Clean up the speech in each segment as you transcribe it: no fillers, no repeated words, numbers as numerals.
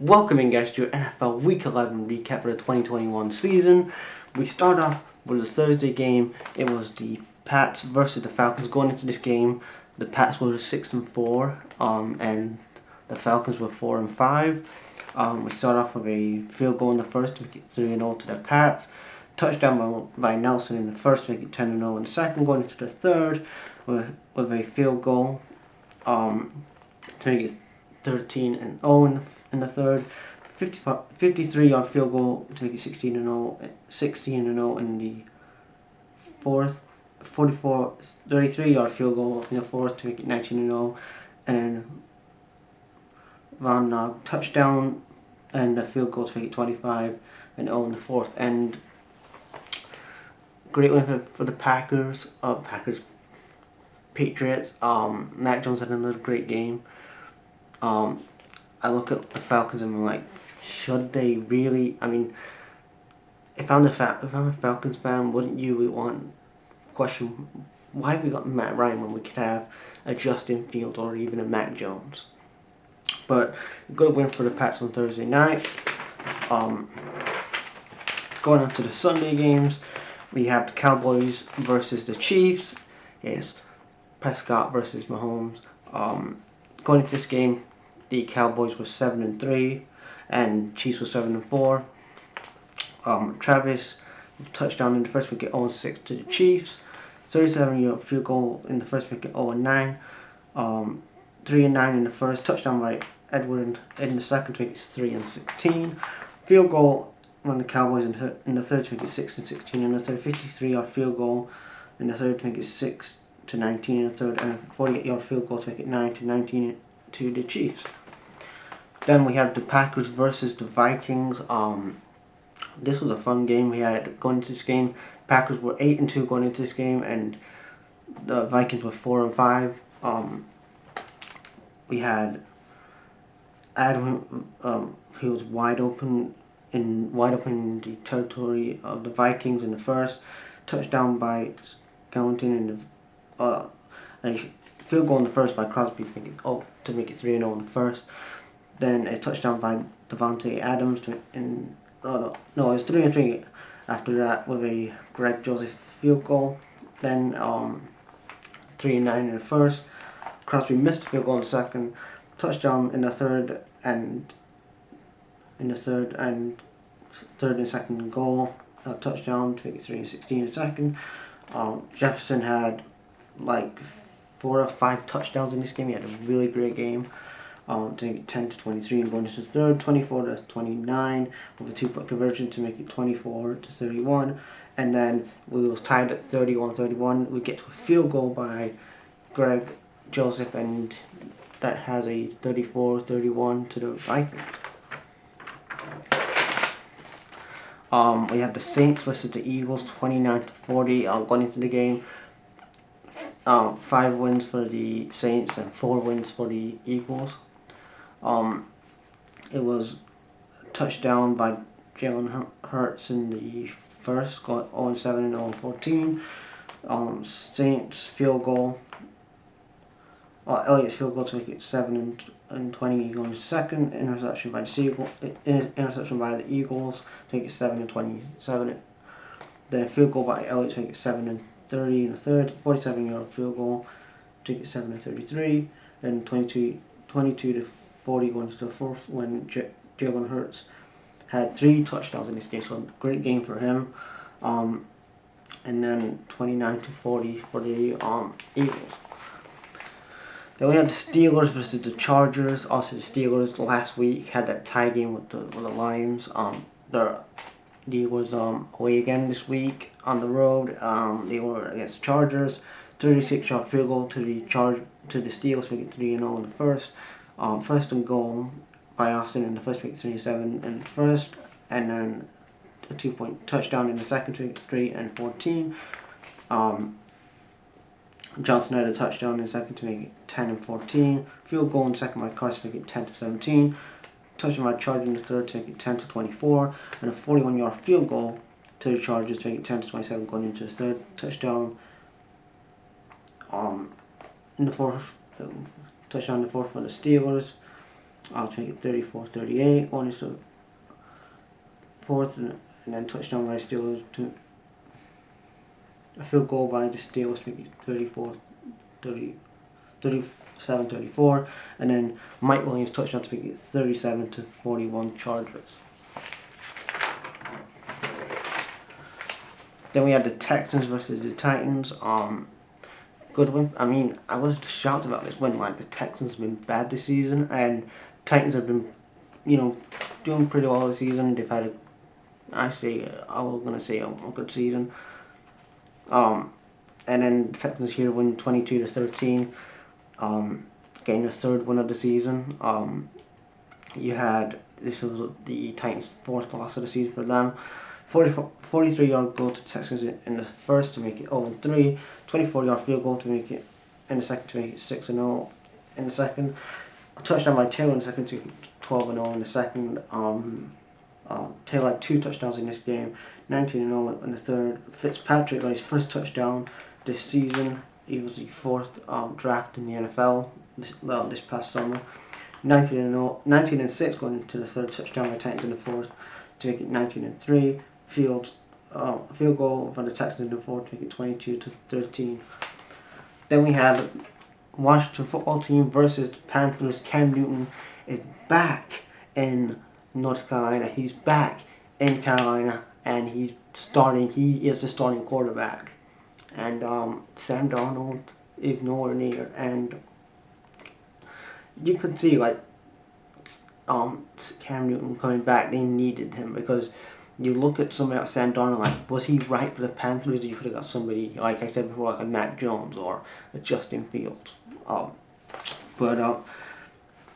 Welcome in guys to your NFL Week 11 recap for the 2021 season. We start off with the Thursday game. It was the Pats versus the Falcons. Going into this game, the Pats were 6-4, and the Falcons were 4-5. We start off with a field goal in the first to make it 3-0 to the Pats. Touchdown by Nelson in the first to make it 10-0 in the second. Going into the third with a field goal to make it 13-0 in the third. 53-yard field goal to make it 16-0 in the fourth. 33-yard field goal in the fourth to make it 19-0, and Van touchdown and a field goal to make it 25-0 in the fourth. And great win for the Patriots. Mac Jones had another great game. I look at the Falcons and I'm like, should they really? I mean, if I'm a Falcons fan, wouldn't you want question why have we got Matt Ryan when we could have a Justin Fields or even a Mac Jones? But good win for the Pats on Thursday night. Going on to the Sunday games, we have the Cowboys versus the Chiefs. Yes, Prescott versus Mahomes. Going into this game, the Cowboys were 7-3, and Chiefs were 7-4. Travis touchdown in the first week at 0-6 to the Chiefs. 37-yard field goal in the first week at 0-9. 3-9 in the first. Touchdown by Edward in the second week is 3-16. Field goal on the Cowboys in the third week is 6-16 in the third. 53-yard field goal in the third week is 6-19 in the third, and a 48-yard field goal to make it 9-19 to the Chiefs. Then we have the Packers versus the Vikings. This was a fun game. We had going into this game. Packers were 8-2 going into this game, and the Vikings were 4-5. We had Adam. He was wide open in the territory of the Vikings in the first. Touchdown by Skellington in the a field goal in the first by Crosby to make it 3-0 in the first. Then a touchdown by Devontae Adams it was 3-3 after that with a Greg Joseph field goal. Then 3-9 in the first. Crosby missed the field goal in the second. Touchdown in the third and third and second goal. Touchdown to make it 3-16 in the second. Jefferson had like 4 or 5 touchdowns in this game. He had a really great game. To make it 10-23 and going into the third, 24-29 with a 2-point conversion to make it 24-31, and then we was tied at 31-31. We get to a field goal by Greg Joseph, and that has a 34-31 to the Vikings. We have the Saints versus the Eagles, 29-40. Going into the game, 5 wins for the Saints and 4 wins for the Eagles. It was a touchdown by Jalen Hurts in the first, got 0-7 and 0-14. Saints field goal. Elliott's field goal to make it 7-20 going to second. Interception by the Eagles to make it 7-27. Then field goal by Elliott to make it 7-30 in the third. 47-yard field goal to make it 7-33. Then 22-40 going to the fourth when Jalen Hurts had 3 touchdowns in this game. So great game for him. And then 29-40 for the Eagles. Then we had the Steelers versus the Chargers. Also, the Steelers last week had that tie game with the Lions. The Eagles away again this week on the road. They were against the Chargers. 36-yard field goal to the Steelers. We get 3-0 in the first. First and goal by Austin in the first week, 3-7 in the first, and then a 2-point touchdown in the second week, 3-14. Johnson had a touchdown in the second to make it 10-14. Field goal in the second by Carson to make it 10-17. Touchdown by Chargers in the third to make it 10-24, and a 41-yard field goal to the Chargers to make it 10-27 going into the third. Touchdown in the fourth. Touchdown in the fourth for the Steelers. to make it 34-38. Going into fourth, and then touchdown by Steelers to a field goal by the Steelers to make it 37-34, and then Mike Williams touchdown to make it 37-41 Chargers. Then we had the Texans versus the Titans. Good win. I mean, I was shocked about this win. Like, the Texans have been bad this season, and Titans have been, doing pretty well this season. They've had I was gonna say a good season. And then the Texans here win 22-13, getting their third win of the season. This was the Titans' fourth loss of the season for them. 43-yard goal to Texans in the first to make it 0-3. 24-yard field goal to make it in the second to make it 6-0 in the second. A touchdown by Taylor in the second to make it 12-0 in the second. Taylor had 2 touchdowns in this game, 19-0 in the third. Fitzpatrick got his first touchdown this season. He was the 4th draft in the NFL this past summer. 19-6 going into the third touchdown by Titans in the fourth to make it 19-3. Field goal for the Texans in the fourth to make it 22-13. Then we have Washington football team versus the Panthers. Cam Newton is back in North Carolina. He's back in Carolina, and he's starting. He is the starting quarterback, and Sam Darnold is nowhere near. And you could see Cam Newton coming back. They needed him because you look at somebody like Sam Darnold. Like, was he right for the Panthers? You could have got somebody like I said before, like a Matt Jones or a Justin Fields. But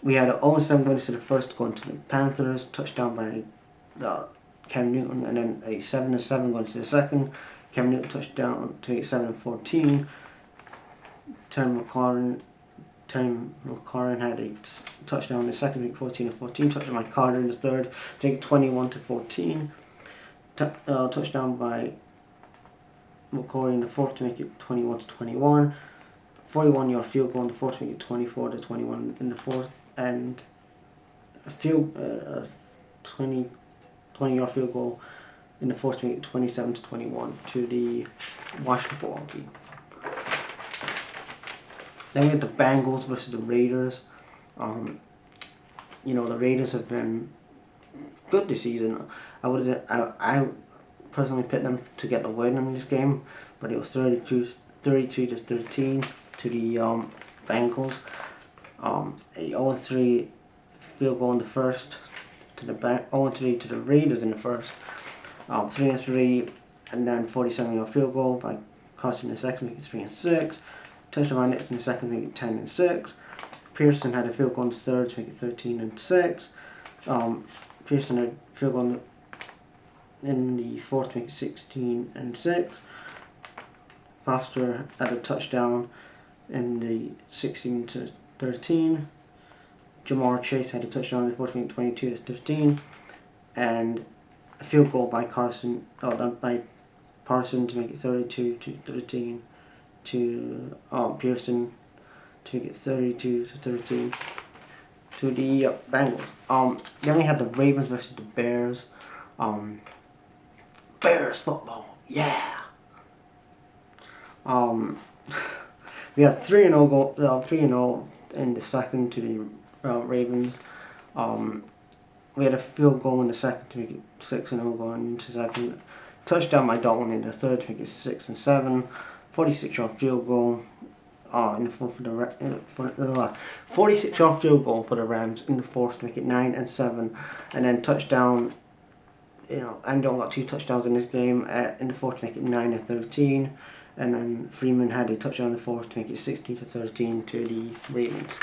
we had an 0-7 going to the first, going to the Panthers, touchdown by Cam Newton, and then a 7-7 going to the second. Cam Newton touchdown to make it 7-14. Terry McLaurin had a touchdown in the second, to make it 14-14. Touchdown by Carter in the third, to make it 21-14. Touchdown by McCoy in the fourth to make it 21-21. 41-yard field goal in the fourth to make it 24-21 in the fourth, and a 20-yard field goal in the fourth to make it 27-21 to the Washington football team. Then we have the Bengals versus the Raiders. The Raiders have been good this season. I personally picked them to get the win in this game, but it was 32-13 to the Bengals. A 0-3 field goal in the first to the 0-3 to the Raiders in the first. 3-3, and then 47-yard field goal by Carson in the second, make it 3-6. Touchdown by Nix in the second, make it 10-6. Pearson had a field goal in the third to make it 13-6. Pearson had a field goal in the fourth to make it 16-6. Foster had a touchdown in the 16-13. Jamar Chase had a touchdown in the fourth to make it 22-15. And a field goal by Parson to make it 32-13 to Pearson to make it 32-13 to the Bengals. Then we had the Ravens versus the Bears. Bears football, yeah. We had 3-0 in the second to the Ravens. We had a field goal in the second to make it 6-0 going into the second. Touchdown by Dalton in the third to make it 6-7. 46-yard field goal in the fourth for the 46-yard field goal for the Rams in the fourth to make it 9-7, and then touchdown. Andon got 2 touchdowns in this game in the fourth to make it 9-13, and then Freeman had a touchdown in the fourth to make it 16-13 to the Ravens.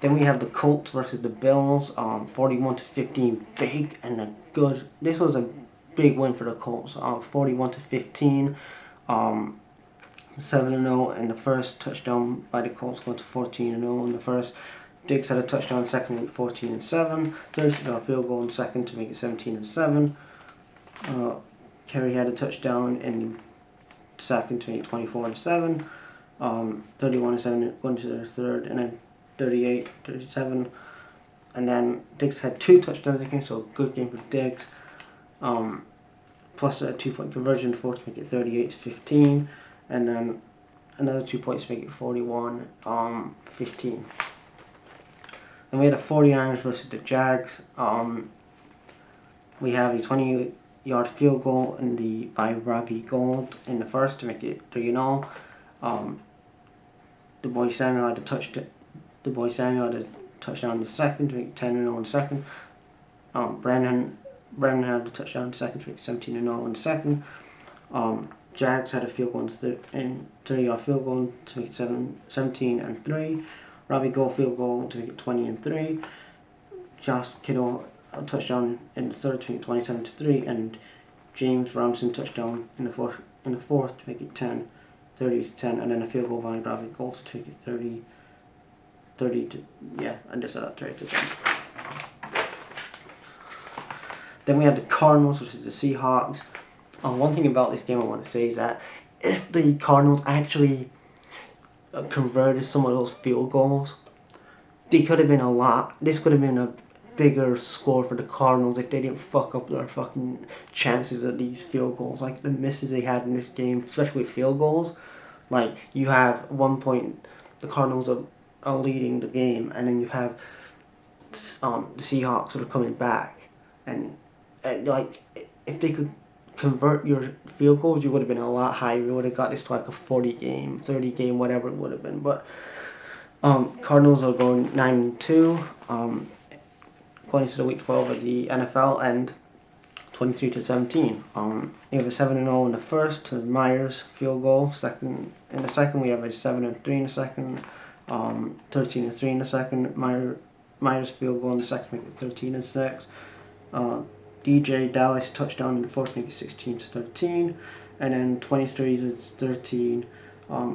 Then we have the Colts versus the Bills, 41-15, big and a good. This was a big win for the Colts, 41-15, 7-0 in the first. Touchdown by the Colts going to 14-0 in the first. Diggs had a touchdown in the second to make it 14-7. 36-yard field goal in the second to make it 17-7. Kerry had a touchdown in the second to make it 24-7. 31-7 going to the third, and then 38-37. And then Diggs had 2 touchdowns again, so good game for Diggs. Plus a 2-point conversion for to make it 38-15, and then another 2 points to make it 41-15. Then we had the 49ers versus the Jags. We have a 20-yard field goal by Robbie Gould in the first to make it 3-0. The boy Samuel had a touchdown in the second to make it 10-0 in the second. Brandon had a touchdown in the second to make it 17-0 in the second. Jags had a field goal in 30-yard field goal to make it 17-3. Robbie Gould field goal to make it 20-3. Josh Kittle a touchdown in the third to make it 27-3, and James Robinson touchdown in the fourth to make it 30-10, and then a field goal by Robbie Gould to make it 30 to, yeah, I just said that, 30 to 10. Then we had the Cardinals versus the Seahawks. One thing about this game I want to say is that if the Cardinals actually converted some of those field goals, this could have been a bigger score for the Cardinals if they didn't fuck up their fucking chances at these field goals. Like the misses they had in this game, especially with field goals. Like you have 1 point, the Cardinals are leading the game, and then you have the Seahawks sort of coming back, and like if they could convert your field goals, you would have been a lot higher. You would have got this to like a 40 game, 30 game, whatever it would have been. But Cardinals are going 9-2, according to the week 12 of the NFL, and 23-17. We have a 7-0 in the first to Myers field goal. In the second, we have a 7-3 in the second. 13-3 in the second. Myers field goal in the second, make it 13-6. DJ Dallas touchdown in the fourth, make it 16-13, and then 23-13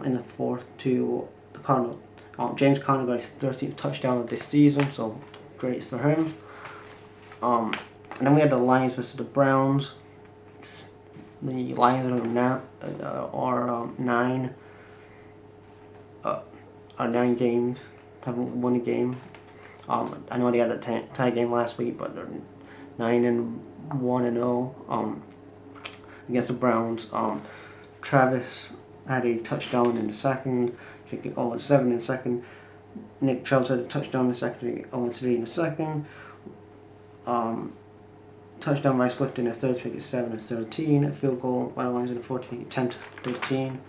in the fourth to the Cardinals. James Conner got his 13th touchdown of this season, so great for him. And then we had the Lions versus the Browns. The Lions are 9 games, haven't won a game. I know they had a tie game last week, but they're 9-1-0 against the Browns. Travis had a touchdown in the second, making 0-7 in the second. Nick Chubb had a touchdown in the second, making 0-3 in the second. Touchdown by Swift in the third, making 7-13. Field goal by the Lions in the fourth, making 10-13.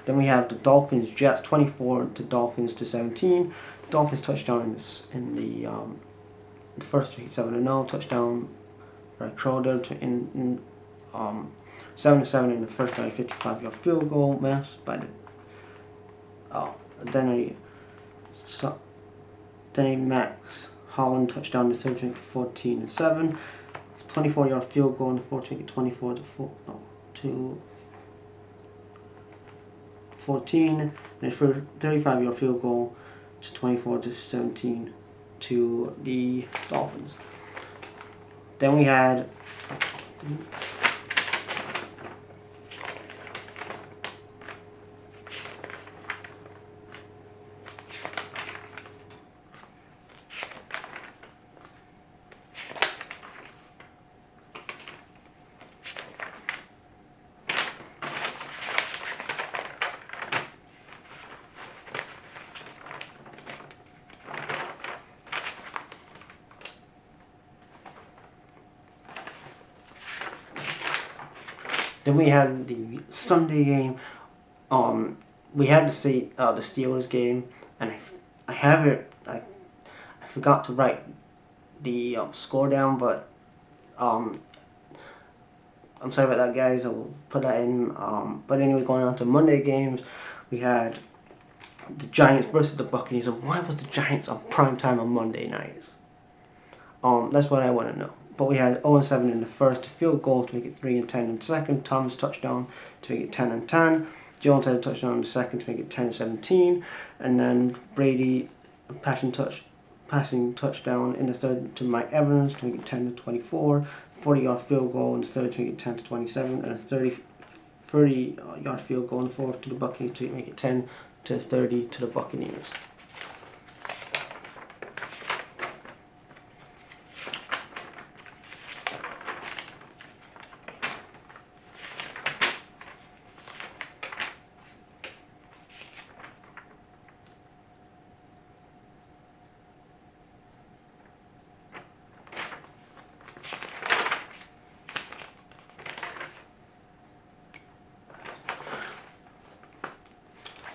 Then we have the Dolphins Jets 24 to Dolphins to 17. Dolphins touchdown in the first 7-0 touchdown by Crowder in 7-7 in the first 55-yard field goal miss by the then Max Holland touchdown in the third 14-7. 24-yard field goal in the fourth 24-14, and his 35-yard field goal to 24-17 to the Dolphins. Then we had the Sunday game. We had to see the Steelers game, and I forgot to write the score down, but I'm sorry about that, guys. I will put that in. But anyway, going on to Monday games, we had the Giants versus the Buccaneers. And why was the Giants on prime time on Monday nights? That's what I want to know. But we had 0-7 in the first, field goal to make it 3-10 in the second. Thomas touchdown to make it 10-10. Jones had a touchdown in the second to make it 10-17, and then Brady passing touchdown in the third to Mike Evans to make it 10-24. 40-yard field goal in the third to make it 10-27, and a 30-yard field goal in the fourth to the Buccaneers to make it 10-30 to the Buccaneers.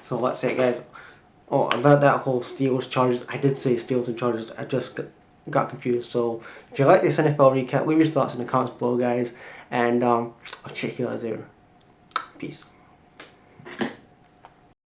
So let's say, guys. Oh, about that whole Steelers Chargers, I did say Steelers and Chargers. I just got confused. So if you like this NFL recap, leave your thoughts in the comments below, guys. And I'll check you guys later. Peace.